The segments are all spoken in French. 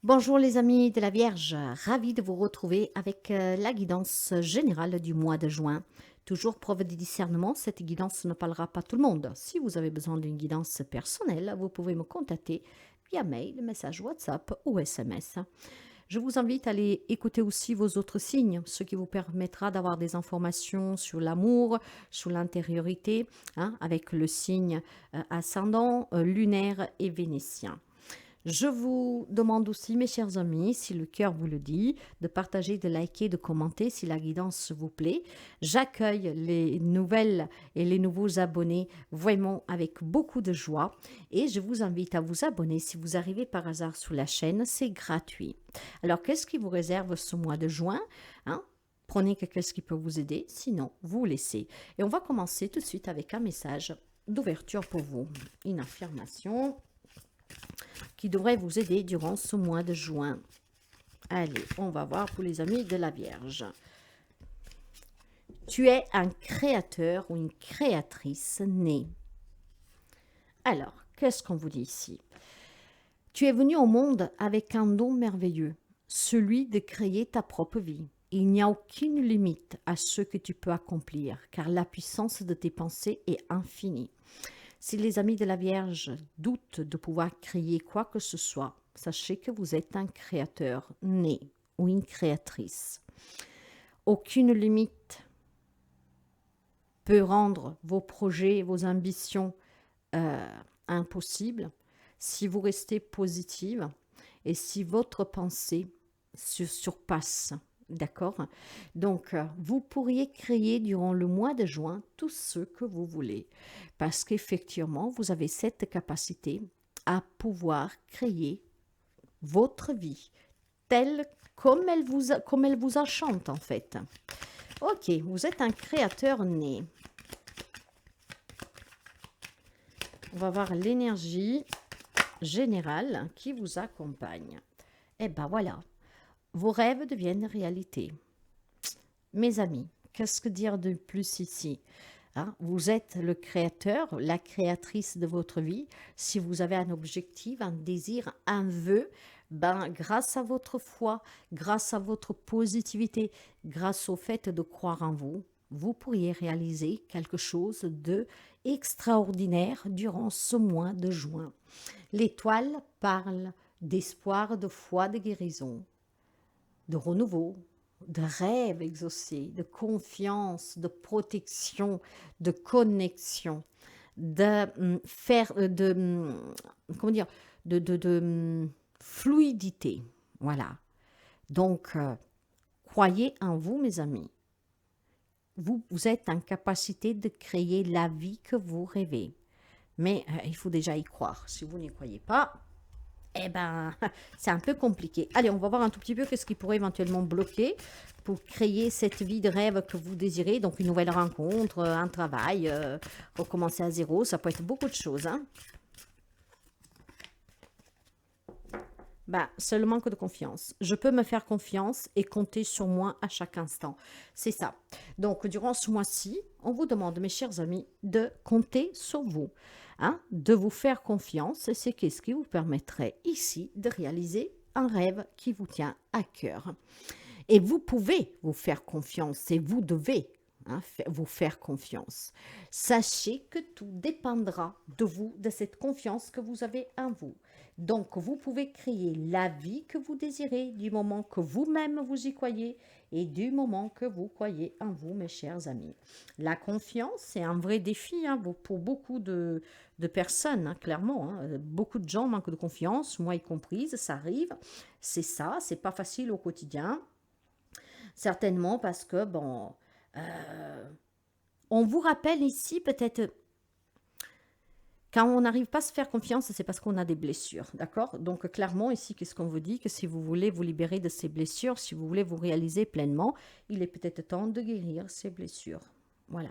Bonjour les amis de la Vierge, ravi de vous retrouver avec la guidance générale du mois de juin. Toujours preuve de discernement, cette guidance ne parlera pas à tout le monde. Si vous avez besoin d'une guidance personnelle, vous pouvez me contacter via mail, message WhatsApp ou SMS. Je vous invite à aller écouter aussi vos autres signes, ce qui vous permettra d'avoir des informations sur l'amour, sur l'intériorité, avec le signe ascendant, lunaire et vénitien. Je vous demande aussi, mes chers amis, si le cœur vous le dit, de partager, de liker, de commenter si la guidance vous plaît. J'accueille les nouvelles et les nouveaux abonnés vraiment avec beaucoup de joie et je vous invite à vous abonner si vous arrivez par hasard sur la chaîne, c'est gratuit. Alors, qu'est-ce qui vous réserve ce mois de juin, hein? Prenez quelque chose qui peut vous aider, sinon vous laissez. Et on va commencer tout de suite avec un message d'ouverture pour vous, une affirmation qui devrait vous aider durant ce mois de juin. Allez, on va voir pour les amis de la Vierge. Tu es un créateur ou une créatrice née. Alors, qu'est-ce qu'on vous dit ici? Tu es venu au monde avec un don merveilleux, celui de créer ta propre vie. Il n'y a aucune limite à ce que tu peux accomplir, car la puissance de tes pensées est infinie. Si les amis de la Vierge doutent de pouvoir créer quoi que ce soit, sachez que vous êtes un créateur né ou une créatrice. Aucune limite peut rendre vos projets, vos ambitions impossibles si vous restez positive et si votre pensée se surpasse. D'accord? Donc, vous pourriez créer durant le mois de juin tout ce que vous voulez. Parce qu'effectivement, vous avez cette capacité à pouvoir créer votre vie telle comme elle vous enchante en fait. Ok, vous êtes un créateur né. On va voir l'énergie générale qui vous accompagne. Et ben voilà, vos rêves deviennent réalité. Mes amis, qu'est-ce que dire de plus ici? Vous êtes le créateur, la créatrice de votre vie. Si vous avez un objectif, un désir, un vœu, grâce à votre foi, grâce à votre positivité, grâce au fait de croire en vous, vous pourriez réaliser quelque chose de extraordinaire durant ce mois de juin. L'étoile parle d'espoir, de foi, de guérison, de renouveau, de rêve exaucé, de confiance, de protection, de connexion, de faire, de comment dire, de fluidité. Voilà. Donc, croyez en vous, mes amis. Vous êtes en capacité de créer la vie que vous rêvez. Mais il faut déjà y croire. Si vous n'y croyez pas, eh ben, c'est un peu compliqué. Allez, on va voir un tout petit peu qu'est-ce qui pourrait éventuellement bloquer pour créer cette vie de rêve que vous désirez. Donc, une nouvelle rencontre, un travail, recommencer à zéro, ça peut être beaucoup de choses. C'est le manque de confiance. Je peux me faire confiance et compter sur moi à chaque instant. C'est ça. Donc, durant ce mois-ci, on vous demande, mes chers amis, de compter sur vous, de vous faire confiance. Et c'est ce qui vous permettrait ici de réaliser un rêve qui vous tient à cœur. Et vous pouvez vous faire confiance et vous devez vous faire confiance. Sachez que tout dépendra de vous, de cette confiance que vous avez en vous. Donc, vous pouvez créer la vie que vous désirez du moment que vous-même vous y croyez et du moment que vous croyez en vous, mes chers amis. La confiance, c'est un vrai défi pour beaucoup de personnes, clairement. Beaucoup de gens manquent de confiance, moi y compris, ça arrive. C'est ça, c'est pas facile au quotidien. Certainement parce que, on vous rappelle ici peut-être, quand on n'arrive pas à se faire confiance, c'est parce qu'on a des blessures, d'accord? Donc clairement ici, qu'est-ce qu'on vous dit? Que si vous voulez vous libérer de ces blessures, si vous voulez vous réaliser pleinement, il est peut-être temps de guérir ces blessures. Voilà.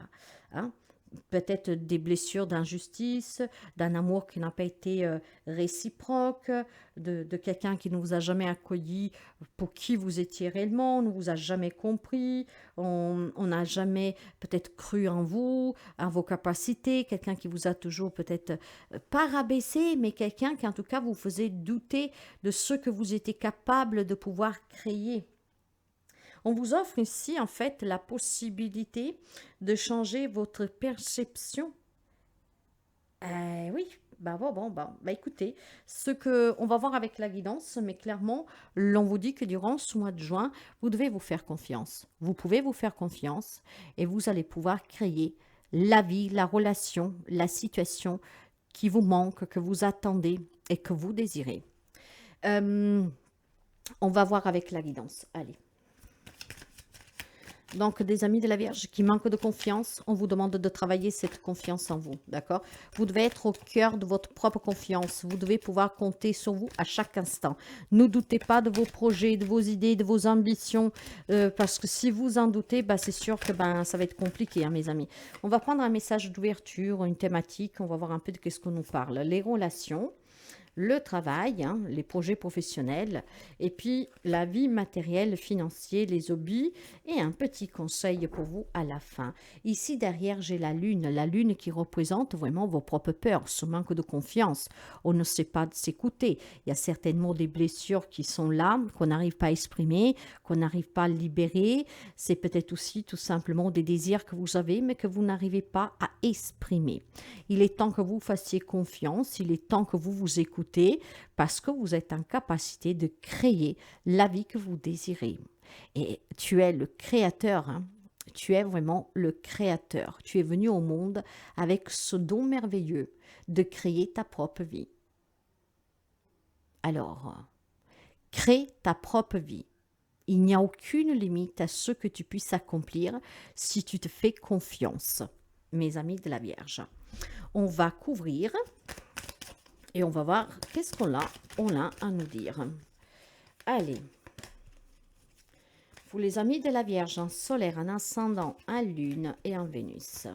peut-être des blessures d'injustice, d'un amour qui n'a pas été réciproque, de quelqu'un qui ne vous a jamais accueilli pour qui vous étiez réellement, ne vous a jamais compris, on n'a jamais peut-être cru en vous, en vos capacités, quelqu'un qui vous a toujours peut-être pas rabaissé, mais quelqu'un qui en tout cas vous faisait douter de ce que vous étiez capable de pouvoir créer. On vous offre ici en fait la possibilité de changer votre perception. Oui, bah écoutez, ce que on va voir avec la guidance, mais clairement, l'on vous dit que durant ce mois de juin, vous devez vous faire confiance. Vous pouvez vous faire confiance et vous allez pouvoir créer la vie, la relation, la situation qui vous manque, que vous attendez et que vous désirez. Euh, on va voir avec la guidance. Allez. Donc, des amis de la Vierge qui manquent de confiance, on vous demande de travailler cette confiance en vous, d'accord? Vous devez être au cœur de votre propre confiance. Vous devez pouvoir compter sur vous à chaque instant. Ne doutez pas de vos projets, de vos idées, de vos ambitions, parce que si vous en doutez, bah, c'est sûr que ça va être compliqué, hein, mes amis. On va prendre un message d'ouverture, une thématique, on va voir un peu de qu'est-ce qu'on nous parle. Les relations, le travail, hein, les projets professionnels, et puis la vie matérielle, financière, les hobbies, et un petit conseil pour vous à la fin. Ici, derrière, j'ai la lune qui représente vraiment vos propres peurs, ce manque de confiance. On ne sait pas s'écouter. Il y a certainement des blessures qui sont là, qu'on n'arrive pas à exprimer, qu'on n'arrive pas à libérer. C'est peut-être aussi tout simplement des désirs que vous avez, mais que vous n'arrivez pas à exprimer. Il est temps que vous fassiez confiance, il est temps que vous vous écoutez parce que vous êtes en capacité de créer la vie que vous désirez. Et tu es le créateur, hein. Tu es vraiment le créateur. Tu es venu au monde avec ce don merveilleux de créer ta propre vie. Alors, crée ta propre vie. Il n'y a aucune limite à ce que tu puisses accomplir si tu te fais confiance, mes amis de la Vierge. On va couvrir et on va voir qu'est-ce qu'on a à nous dire. Allez. Pour les amis de la Vierge en solaire, en ascendant, en lune et en Vénus.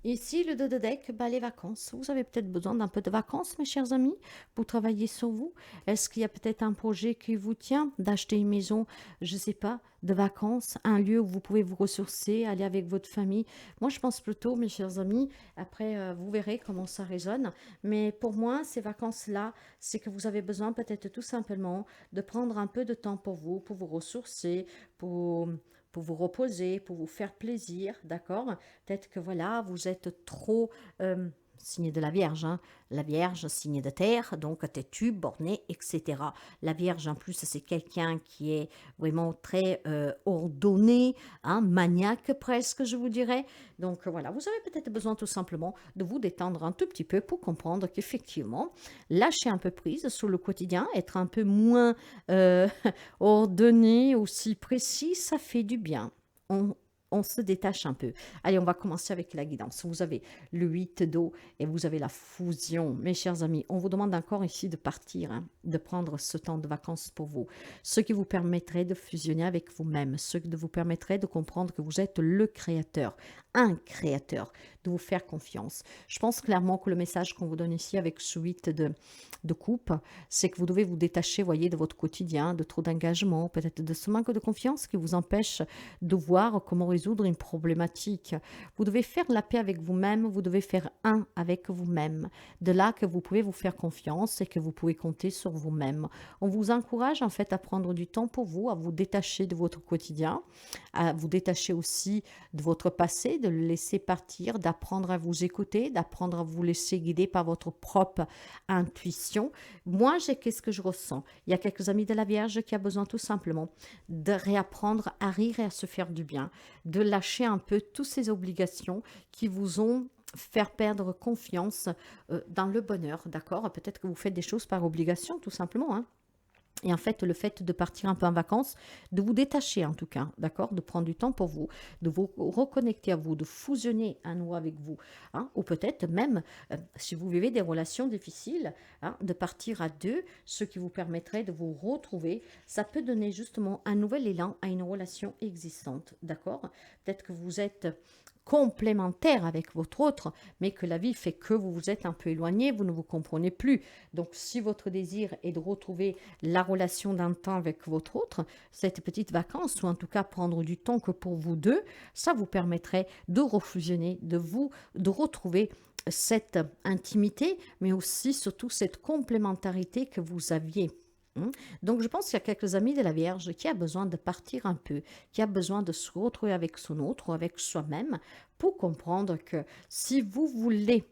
Ici, le 2 de deck, les vacances. Vous avez peut-être besoin d'un peu de vacances, mes chers amis, pour travailler sur vous. Est-ce qu'il y a peut-être un projet qui vous tient d'acheter une maison, je ne sais pas, de vacances, un lieu où vous pouvez vous ressourcer, aller avec votre famille? Moi, je pense plutôt, mes chers amis, après, vous verrez comment ça résonne. Mais pour moi, ces vacances-là, c'est que vous avez besoin peut-être tout simplement de prendre un peu de temps pour vous ressourcer, pour vous reposer, pour vous faire plaisir, d'accord? Peut-être que voilà, vous êtes trop signé de la Vierge, hein? La Vierge, signe de terre, donc têtu, borné, etc. La Vierge, en plus, c'est quelqu'un qui est vraiment très ordonné, hein, maniaque presque, je vous dirais. Donc voilà, vous avez peut-être besoin tout simplement de vous détendre un tout petit peu pour comprendre qu'effectivement, lâcher un peu prise sur le quotidien, être un peu moins ordonné, aussi précis, ça fait du bien. On se détache un peu. Allez, on va commencer avec la guidance. Vous avez le 8 d'eau et vous avez la fusion. Mes chers amis, on vous demande encore ici de partir, hein, de prendre ce temps de vacances pour vous. Ce qui vous permettrait de fusionner avec vous-même, ce qui vous permettrait de comprendre que vous êtes le créateur, un créateur, de vous faire confiance. Je pense clairement que le message qu'on vous donne ici avec ce 8 de coupe, c'est que vous devez vous détacher, voyez, de votre quotidien, de trop d'engagement, peut-être de ce manque de confiance qui vous empêche de voir comment résoudre une problématique. Vous devez faire la paix avec vous-même, vous devez faire un avec vous-même. De là que vous pouvez vous faire confiance et que vous pouvez compter sur vous-même. On vous encourage en fait à prendre du temps pour vous, à vous détacher de votre quotidien, à vous détacher aussi de votre passé, de le laisser partir, d'apprendre à vous écouter, d'apprendre à vous laisser guider par votre propre intuition. Moi, qu'est-ce que je ressens? Il y a quelques amis de la Vierge qui a besoin tout simplement de réapprendre à rire et à se faire du bien, de lâcher un peu toutes ces obligations qui vous ont faire perdre confiance dans le bonheur, d'accord? Peut-être que vous faites des choses par obligation, tout simplement, hein. Et en fait, le fait de partir un peu en vacances, de vous détacher en tout cas, d'accord? De prendre du temps pour vous, de vous reconnecter à vous, de fusionner à nouveau avec vous, hein? Ou peut-être même, si vous vivez des relations difficiles, hein, de partir à deux, ce qui vous permettrait de vous retrouver. Ça peut donner justement un nouvel élan à une relation existante, d'accord? Peut-être que vous êtes complémentaire avec votre autre, mais que la vie fait que vous vous êtes un peu éloigné, vous ne vous comprenez plus. Donc, si votre désir est de retrouver la relation d'un temps avec votre autre, cette petite vacance, ou en tout cas prendre du temps que pour vous deux, ça vous permettrait de refusionner, de retrouver cette intimité, mais aussi surtout cette complémentarité que vous aviez. Donc, je pense qu'il y a quelques amis de la Vierge qui a besoin de partir un peu, qui a besoin de se retrouver avec son autre ou avec soi-même pour comprendre que si vous voulez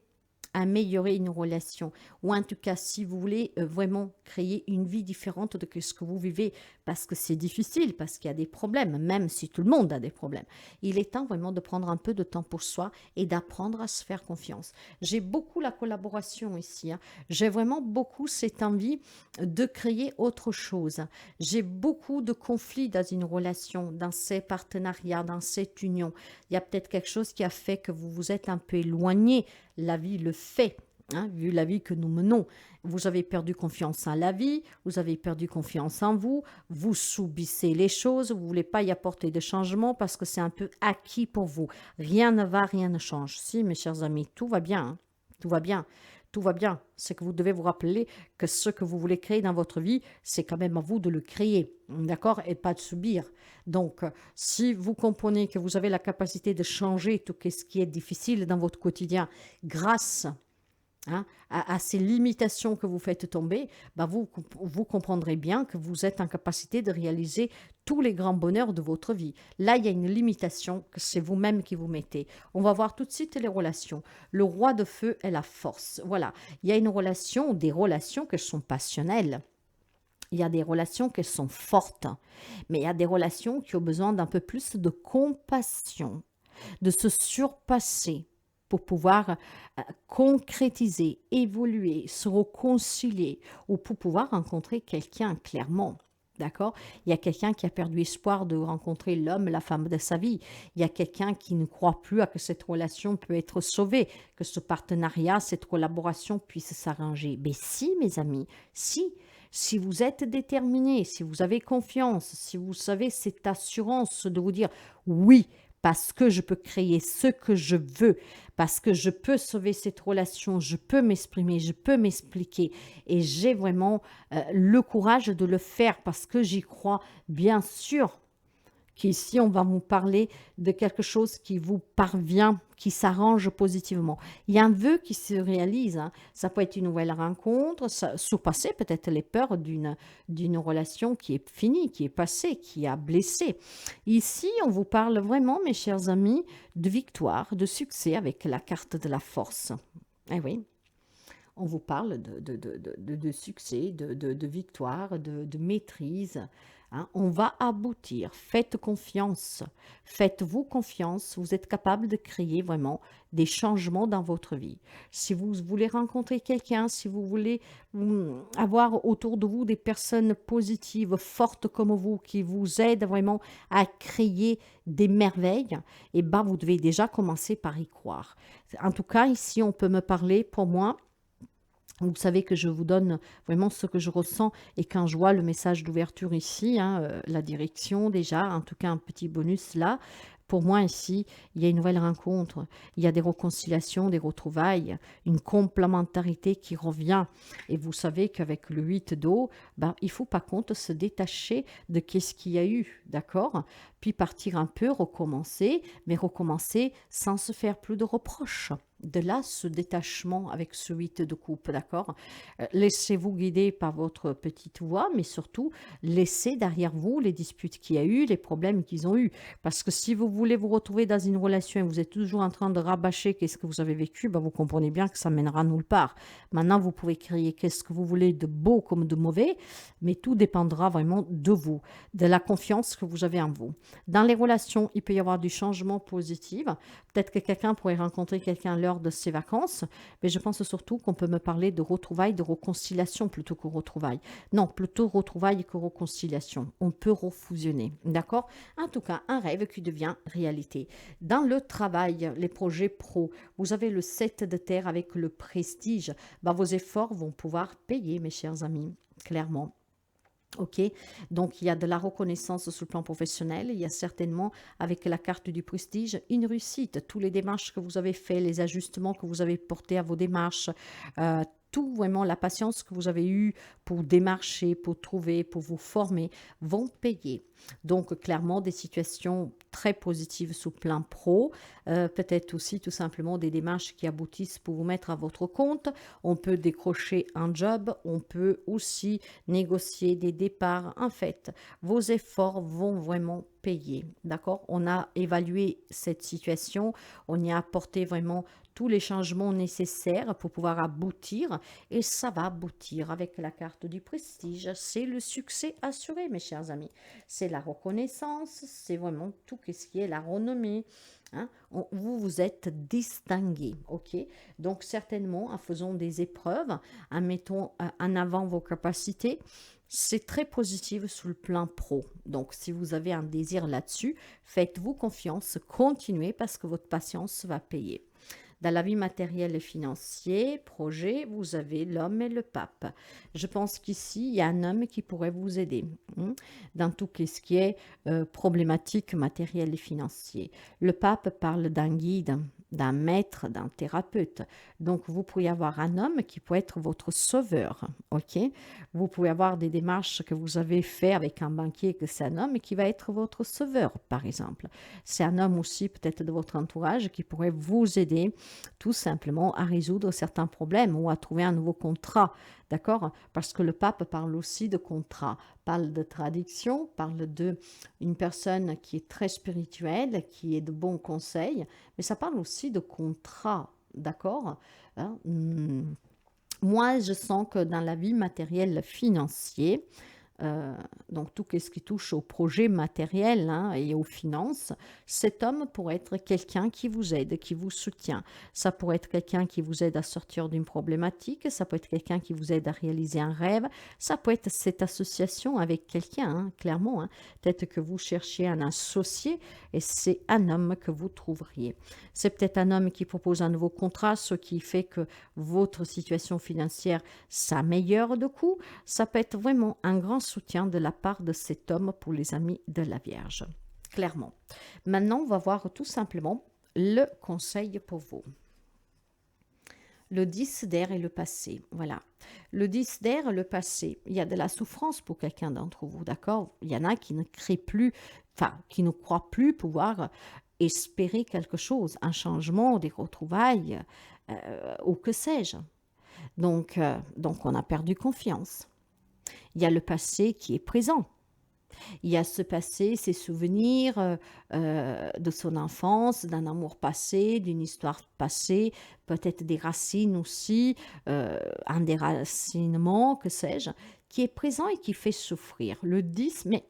améliorer une relation, ou en tout cas si vous voulez vraiment créer une vie différente de ce que vous vivez, parce que c'est difficile, parce qu'il y a des problèmes, même si tout le monde a des problèmes. Il est temps vraiment de prendre un peu de temps pour soi et d'apprendre à se faire confiance. J'ai beaucoup la collaboration ici, hein. J'ai vraiment beaucoup cette envie de créer autre chose. J'ai beaucoup de conflits dans une relation, dans ces partenariats, dans cette union. Il y a peut-être quelque chose qui a fait que vous vous êtes un peu éloigné. La vie le fait, hein, vu la vie que nous menons. Vous avez perdu confiance en la vie, vous avez perdu confiance en vous, vous subissez les choses, vous ne voulez pas y apporter de changement parce que c'est un peu acquis pour vous. Rien ne va, rien ne change. Si, mes chers amis, tout va bien, hein, tout va bien. Tout va bien. C'est que vous devez vous rappeler que ce que vous voulez créer dans votre vie, c'est quand même à vous de le créer, d'accord, et pas de subir. Donc, si vous comprenez que vous avez la capacité de changer tout ce qui est difficile dans votre quotidien grâce à ces limitations que vous faites tomber, bah vous comprendrez bien que vous êtes en capacité de réaliser tous les grands bonheurs de votre vie. Là, il y a une limitation que c'est vous-même qui vous mettez. On va voir tout de suite les relations. Le roi de feu est la force. Voilà, il y a une relation, des relations qui sont passionnelles. Il y a des relations qui sont fortes, mais il y a des relations qui ont besoin d'un peu plus de compassion, de se surpasser pour pouvoir concrétiser, évoluer, se réconcilier ou pour pouvoir rencontrer quelqu'un clairement. D'accord? Il y a quelqu'un qui a perdu espoir de rencontrer l'homme, la femme de sa vie. Il y a quelqu'un qui ne croit plus à que cette relation peut être sauvée, que ce partenariat, cette collaboration puisse s'arranger. Mais si, mes amis, si vous êtes déterminé, si vous avez confiance, si vous avez cette assurance de vous dire oui, parce que je peux créer ce que je veux, parce que je peux sauver cette relation, je peux m'exprimer, je peux m'expliquer et j'ai vraiment le courage de le faire parce que j'y crois, bien sûr qu'ici, on va vous parler de quelque chose qui vous parvient, qui s'arrange positivement. Il y a un vœu qui se réalise, hein. Ça peut être une nouvelle rencontre, surpasser peut-être les peurs d'une relation qui est finie, qui est passée, qui a blessé. Ici, on vous parle vraiment, mes chers amis, de victoire, de succès avec la carte de la force. Eh oui. On vous parle de succès, de victoire, de maîtrise. Hein. On va aboutir. Faites confiance. Faites-vous confiance. Vous êtes capable de créer vraiment des changements dans votre vie. Si vous voulez rencontrer quelqu'un, si vous voulez avoir autour de vous des personnes positives, fortes comme vous, qui vous aident vraiment à créer des merveilles, eh ben, vous devez déjà commencer par y croire. En tout cas, ici, on peut me parler, pour moi, vous savez que je vous donne vraiment ce que je ressens et quand je vois le message d'ouverture ici, hein, la direction déjà, en tout cas un petit bonus là, pour moi ici, il y a une nouvelle rencontre, il y a des réconciliations, des retrouvailles, une complémentarité qui revient. Et vous savez qu'avec le 8 d'eau, ben, il faut par contre se détacher de ce qu'il y a eu, d'accord? Puis partir un peu, recommencer, mais recommencer sans se faire plus de reproches. De là, ce détachement avec ce 8 de coupe, d'accord? Laissez-vous guider par votre petite voix, mais surtout, laissez derrière vous les disputes qu'il y a eu, les problèmes qu'ils ont eu. Parce que si vous voulez vous retrouver dans une relation et vous êtes toujours en train de rabâcher qu'est-ce que vous avez vécu, ben vous comprenez bien que ça mènera nulle part. Maintenant, vous pouvez créer qu'est-ce que vous voulez de beau comme de mauvais, mais tout dépendra vraiment de vous, de la confiance que vous avez en vous. Dans les relations, il peut y avoir du changement positif. Peut-être que quelqu'un pourrait rencontrer quelqu'un lors de ses vacances, mais je pense surtout qu'on peut me parler de retrouvailles, de réconciliation plutôt que retrouvailles. Non, plutôt retrouvailles que réconciliation. On peut refusionner, d'accord? En tout cas, un rêve qui devient réalité. Dans le travail, les projets pro, vous avez le 7 de terre avec le prestige. Ben, vos efforts vont pouvoir payer, mes chers amis, clairement. Ok, donc il y a de la reconnaissance sur le plan professionnel, il y a certainement avec la carte du prestige une réussite. Tous les démarches que vous avez fait, les ajustements que vous avez portés à vos démarches, euh, tout vraiment la patience que vous avez eue pour démarcher, pour trouver, pour vous former, vont payer. Donc clairement des situations très positives sous plan pro, peut-être aussi tout simplement des démarches qui aboutissent pour vous mettre à votre compte. On peut décrocher un job, on peut aussi négocier des départs. En fait, vos efforts vont vraiment payer. D'accord? On a évalué cette situation, on y a apporté vraiment tous les changements nécessaires pour pouvoir aboutir et ça va aboutir avec la carte du prestige. C'est le succès assuré, mes chers amis. C'est la reconnaissance, c'est vraiment tout ce qui est la renommée. Hein? Vous vous êtes distingué, ok? Donc certainement en faisant des épreuves, en mettant en avant vos capacités, c'est très positif sur le plan pro. Donc, si vous avez un désir là-dessus, faites-vous confiance, continuez parce que votre patience va payer. Dans la vie matérielle et financière, projet, vous avez l'homme et le pape. Je pense qu'ici, il y a un homme qui pourrait vous aider dans tout ce qui est problématique matérielle et financière. Le pape parle d'un guide, d'un maître, d'un thérapeute. Donc, vous pourriez avoir un homme qui peut être votre sauveur. Ok? Vous pouvez avoir des démarches que vous avez fait avec un banquier, que c'est un homme qui va être votre sauveur, par exemple. C'est un homme aussi, peut-être de votre entourage, qui pourrait vous aider tout simplement à résoudre certains problèmes ou à trouver un nouveau contrat, d'accord? Parce que le pape parle aussi de contrat, parle de traduction, parle de une personne qui est très spirituelle, qui est de bons conseils, mais ça parle aussi de contrat, d'accord? Hein. Moi, je sens que dans la vie matérielle financière, euh, donc tout ce qui touche au projet matériel hein, et aux finances, cet homme pourrait être quelqu'un qui vous aide, qui vous soutient. Ça pourrait être quelqu'un qui vous aide à sortir d'une problématique, ça peut être quelqu'un qui vous aide à réaliser un rêve, ça peut être cette association avec quelqu'un, hein, clairement. Hein. Peut-être que vous cherchez un associé et c'est un homme que vous trouveriez. C'est peut-être un homme qui propose un nouveau contrat, ce qui fait que votre situation financière s'améliore de coup. Ça peut être vraiment un grand soutien de la part de cet homme pour les amis de la Vierge. Clairement. Maintenant, on va voir tout simplement le conseil pour vous. Le 10 d'air et le passé. Voilà. Le 10 d'air, le passé. Il y a de la souffrance pour quelqu'un d'entre vous, d'accord? Il y en a qui ne créent plus, enfin, qui ne croient plus pouvoir espérer quelque chose, un changement, des retrouvailles, ou que sais-je. Donc, on a perdu confiance. Il y a le passé qui est présent. Il y a ce passé, ces souvenirs de son enfance, d'un amour passé, d'une histoire passée, peut-être des racines aussi, un déracinement, que sais-je, qui est présent et qui fait souffrir. Le 10, mais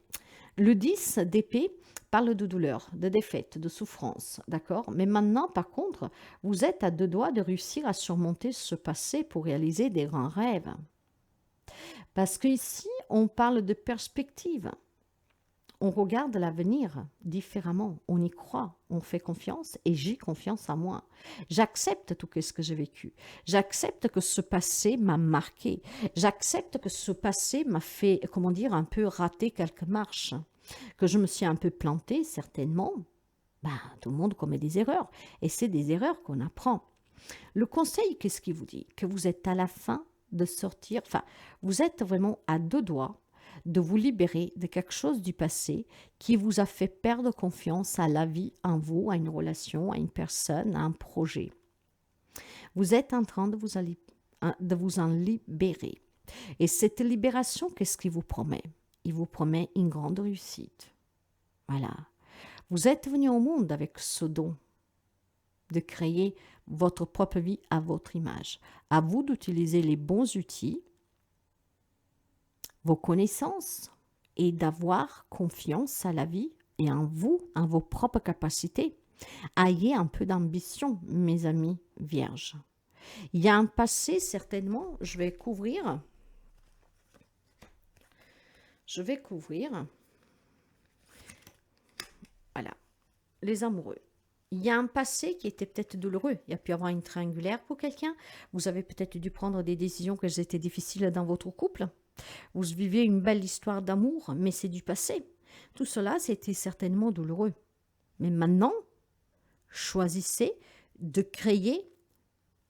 le 10 d'épée parle de douleur, de défaite, de souffrance, d'accord? Mais maintenant, par contre, vous êtes à deux doigts de réussir à surmonter ce passé pour réaliser des grands rêves. Parce qu'ici, on parle de perspective. On regarde l'avenir différemment, on y croit, on fait confiance et j'ai confiance en moi. J'accepte tout ce que j'ai vécu. J'accepte que ce passé m'a marqué. J'accepte que ce passé m'a fait, comment dire, un peu rater quelques marches. Que je me suis un peu plantée, certainement. Ben, tout le monde commet des erreurs et c'est des erreurs qu'on apprend. Le conseil, qu'est-ce qu'il vous dit? Que vous êtes à la fin de sortir, enfin, vous êtes vraiment à deux doigts de vous libérer de quelque chose du passé qui vous a fait perdre confiance à la vie, en vous, à une relation, à une personne, à un projet. Vous êtes en train de vous en libérer. Et cette libération, qu'est-ce qu'il vous promet? Il vous promet une grande réussite. Voilà. Vous êtes venu au monde avec ce don de créer votre propre vie à votre image. À vous d'utiliser les bons outils, vos connaissances et d'avoir confiance à la vie et en vous, en vos propres capacités. Ayez un peu d'ambition, mes amis vierges. Il y a un passé, certainement, je vais couvrir, voilà, les amoureux. Il y a un passé qui était peut-être douloureux. Il y a pu y avoir une triangulaire pour quelqu'un. Vous avez peut-être dû prendre des décisions qui étaient difficiles dans votre couple. Vous vivez une belle histoire d'amour, mais c'est du passé. Tout cela, c'était certainement douloureux. Mais maintenant, choisissez de créer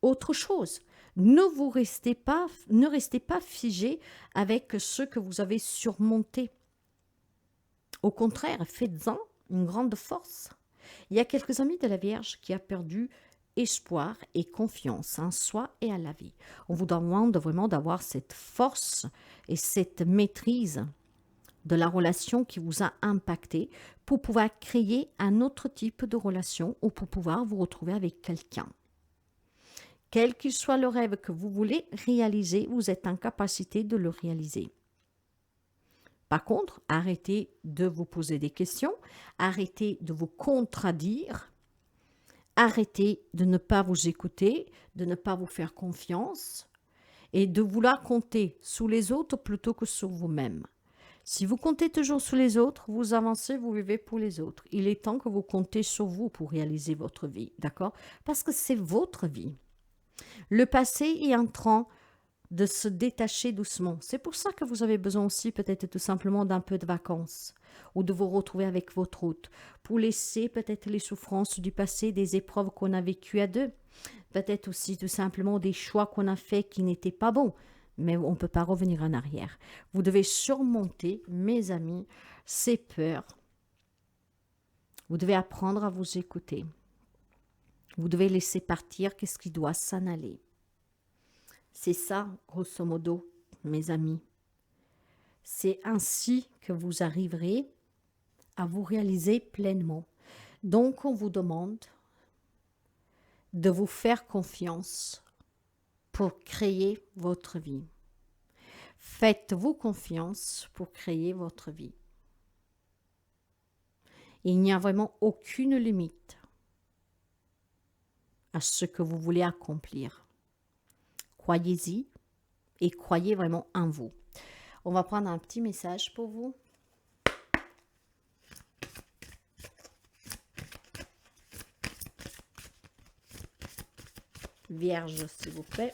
autre chose. Ne restez pas figé avec ce que vous avez surmonté. Au contraire, faites-en une grande force. Il y a quelques amis de la Vierge qui a perdu espoir et confiance en soi et à la vie. On vous demande vraiment d'avoir cette force et cette maîtrise de la relation qui vous a impacté pour pouvoir créer un autre type de relation ou pour pouvoir vous retrouver avec quelqu'un. Quel qu'il soit le rêve que vous voulez réaliser, vous êtes en capacité de le réaliser. Par contre, arrêtez de vous poser des questions, arrêtez de vous contradire, arrêtez de ne pas vous écouter, de ne pas vous faire confiance et de vouloir compter sur les autres plutôt que sur vous-même. Si vous comptez toujours sur les autres, vous avancez, vous vivez pour les autres. Il est temps que vous comptez sur vous pour réaliser votre vie, d'accord? Parce que c'est votre vie. Le passé est en train de se détacher doucement. C'est pour ça que vous avez besoin aussi peut-être tout simplement d'un peu de vacances ou de vous retrouver avec votre hôte pour laisser peut-être les souffrances du passé, des épreuves qu'on a vécues à deux. Peut-être aussi tout simplement des choix qu'on a faits qui n'étaient pas bons, mais on ne peut pas revenir en arrière. Vous devez surmonter, mes amis, ces peurs. Vous devez apprendre à vous écouter. Vous devez laisser partir qu'est-ce qui doit s'en aller. C'est ça, grosso modo, mes amis. C'est ainsi que vous arriverez à vous réaliser pleinement. Donc, on vous demande de vous faire confiance pour créer votre vie. Faites-vous confiance pour créer votre vie. Il n'y a vraiment aucune limite à ce que vous voulez accomplir. Croyez-y et croyez vraiment en vous. On va prendre un petit message pour vous. Vierge, s'il vous plaît.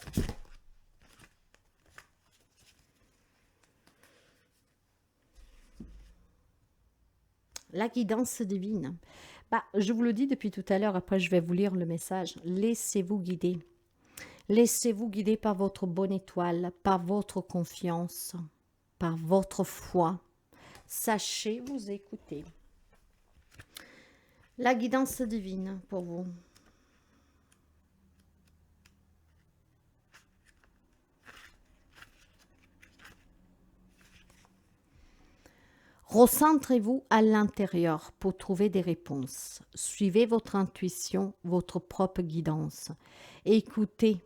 La guidance divine. Je vous le dis depuis tout à l'heure, après je vais vous lire le message. Laissez-vous guider. Laissez-vous guider par votre bonne étoile, par votre confiance, par votre foi. Sachez vous écouter. La guidance divine pour vous. Recentrez-vous à l'intérieur pour trouver des réponses. Suivez votre intuition, votre propre guidance. Écoutez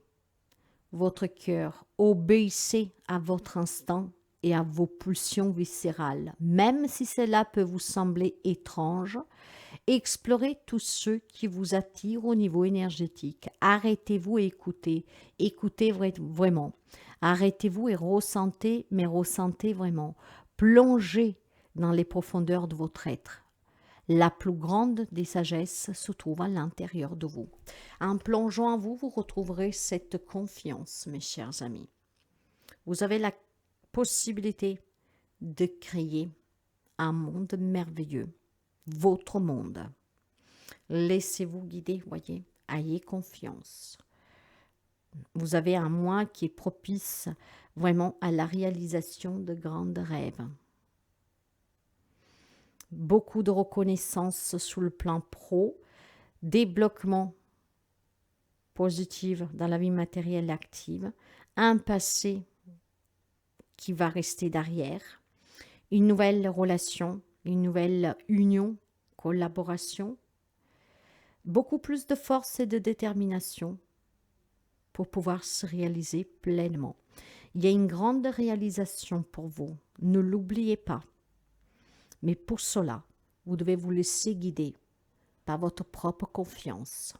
votre cœur. Obéissez à votre instinct et à vos pulsions viscérales. Même si cela peut vous sembler étrange, explorez tous ceux qui vous attirent au niveau énergétique. Arrêtez-vous et écoutez. Écoutez vraiment. Arrêtez-vous et ressentez, mais ressentez vraiment. Plongez dans les profondeurs de votre être. La plus grande des sagesses se trouve à l'intérieur de vous. En plongeant en vous, vous retrouverez cette confiance, mes chers amis. Vous avez la possibilité de créer un monde merveilleux, votre monde. Laissez-vous guider, voyez, ayez confiance. Vous avez un mois qui est propice vraiment à la réalisation de grands rêves. Beaucoup de reconnaissance sur le plan pro, débloquement positif dans la vie matérielle active, un passé qui va rester derrière, une nouvelle relation, une nouvelle union, collaboration, beaucoup plus de force et de détermination pour pouvoir se réaliser pleinement. Il y a une grande réalisation pour vous, ne l'oubliez pas. Mais pour cela, vous devez vous laisser guider par votre propre confiance,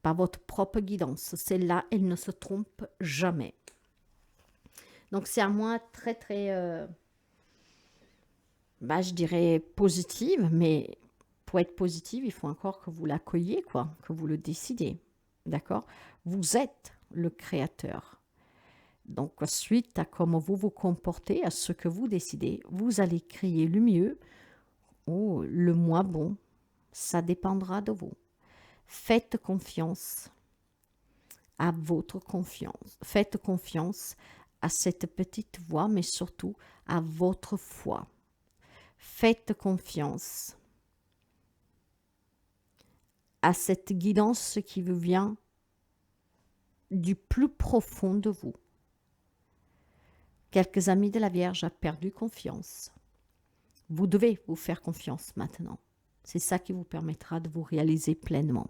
par votre propre guidance. Celle-là, elle ne se trompe jamais. Donc, c'est un mois très, très, je dirais positive, mais pour être positive, il faut encore que vous l'accueilliez, que vous le décidiez. D'accord? Vous êtes le créateur Donc, suite à comment vous vous comportez, à ce que vous décidez, vous allez créer le mieux ou le moins bon. Ça dépendra de vous. Faites confiance à votre confiance. Faites confiance à cette petite voix, mais surtout à votre foi. Faites confiance à cette guidance qui vous vient du plus profond de vous. Quelques amis de la Vierge ont perdu confiance. Vous devez vous faire confiance maintenant. C'est ça qui vous permettra de vous réaliser pleinement.